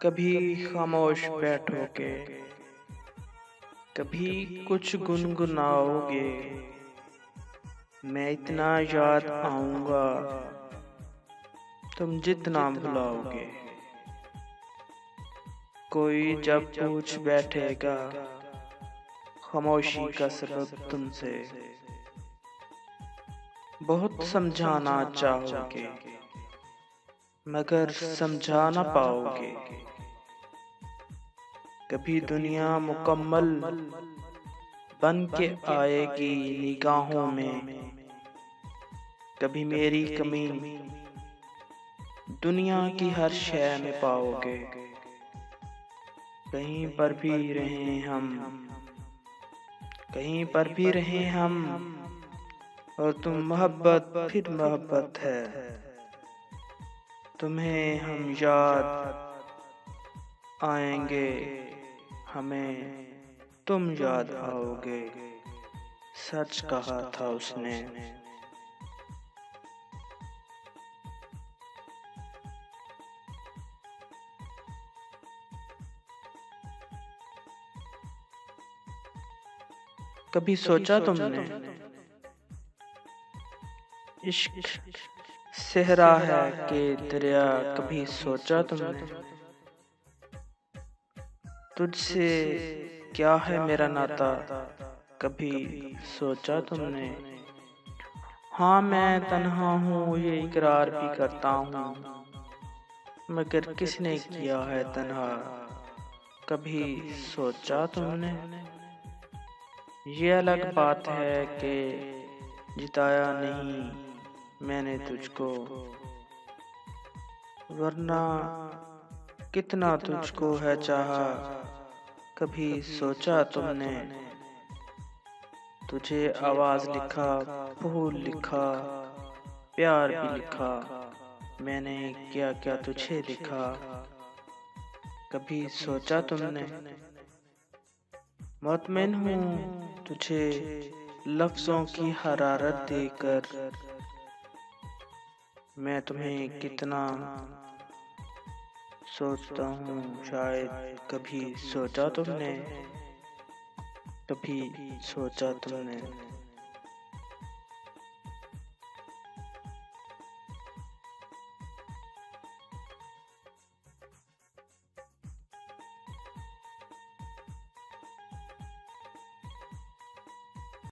कभी खामोश बैठोगे, कभी कुछ गुनगुनाओगे। मैं इतना याद आऊंगा, तुम जितना भुलाओगे। कोई जब पूछ बैठेगा, खामोशी का सबब तुमसे। बहुत समझाना चाहोगे, मगर समझा ना पाओगे। कभी दुनिया मुकम्मल बन के आएगी निगाहों में। कभी मेरी कमी दुनिया की हर शय में पाओगे। कहीं पर भी रहें हम, कहीं पर भी रहें हम, और तुम मोहब्बत फिर मोहब्बत है। तुम्हें हम याद आएंगे, हमें तुम याद आओगे। सच कहा था उसने। कभी सोचा तुमने, इश्क सहरा है कि दरिया। कभी सोचा तुमने, तुझसे क्या है मेरा नाता। कभी सोचा तुमने। हाँ, मैं तन्हा हूँ ये इकरार भी करता हूँ, मगर किसने किया है तन्हा। कभी सोचा तुमने। ये अलग बात है कि जिताया नहीं मैंने तुझको, वरना कितना तुझको है चाहा। कभी सोचा तुमने। तुझे आवाज लिखा, फूल लिखा, प्यार भी लिखा, मैंने क्या क्या तुझे लिखा। कभी सोचा तुमने। मुतमिन हूँ तुझे लफ्जों की हरारत देकर। मैं तुम्हें कितना सोचता हूँ, शायद कभी सोचा तुमने। कभी सोचा तुमने।